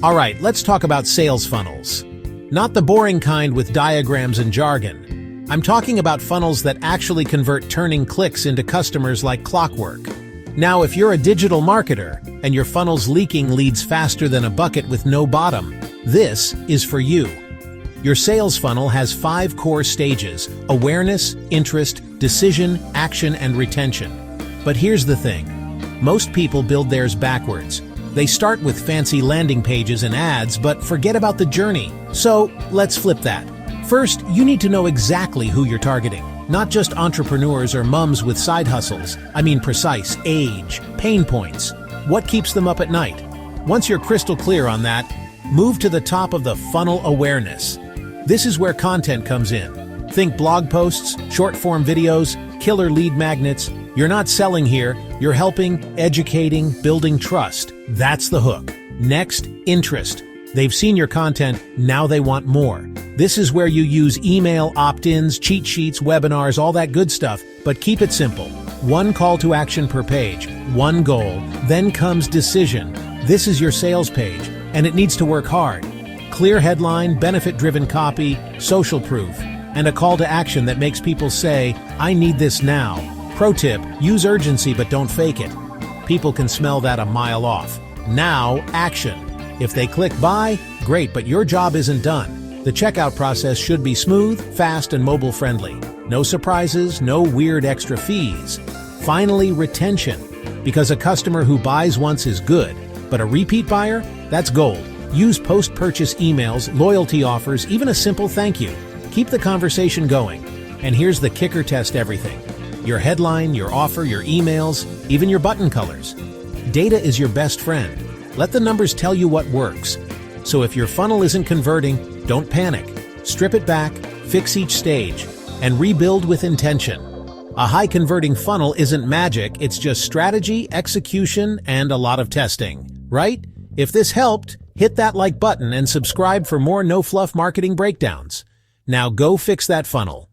All right, let's talk about sales funnels. Not the boring kind with diagrams and jargon. I'm talking about funnels that actually convert turning clicks into customers like clockwork. Now, if you're a digital marketer and your funnel's leaking leads faster than a bucket with no bottom, this is for you. Your sales funnel has 5 core stages: awareness, interest, decision, action, and retention. But here's the thing. Most people build theirs backwards. They start with fancy landing pages and ads, but forget about the journey. So let's flip that. First, you need to know exactly who you're targeting. Not just entrepreneurs or mums with side hustles. I mean precise age, pain points. What keeps them up at night? Once you're crystal clear on that, move to the top of the funnel: awareness. This is where content comes in. Think blog posts, short-form videos, killer lead magnets. You're not selling here, you're helping, educating, building trust. That's the hook. Next, interest. They've seen your content, now they want more. This is where you use email, opt-ins, cheat sheets, webinars, all that good stuff, but keep it simple. 1 call to action per page, 1 goal, then comes decision. This is your sales page, and it needs to work hard. Clear headline, benefit-driven copy, social proof, and a call to action that makes people say, "I need this now." Pro tip, use urgency but don't fake it. People can smell that a mile off. Now, action. If they click buy, great, but your job isn't done. The checkout process should be smooth, fast, and mobile-friendly. No surprises, no weird extra fees. Finally, retention. Because a customer who buys once is good, but a repeat buyer? That's gold. Use post-purchase emails, loyalty offers, even a simple thank you. Keep the conversation going. And here's the kicker: test everything. Your headline, your offer, your emails, even your button colors. Data is your best friend. Let the numbers tell you what works. So if your funnel isn't converting, don't panic. Strip it back, fix each stage, and rebuild with intention. A high-converting funnel isn't magic, it's just strategy, execution, and a lot of testing, right? If this helped, hit that like button and subscribe for more no-fluff marketing breakdowns. Now go fix that funnel.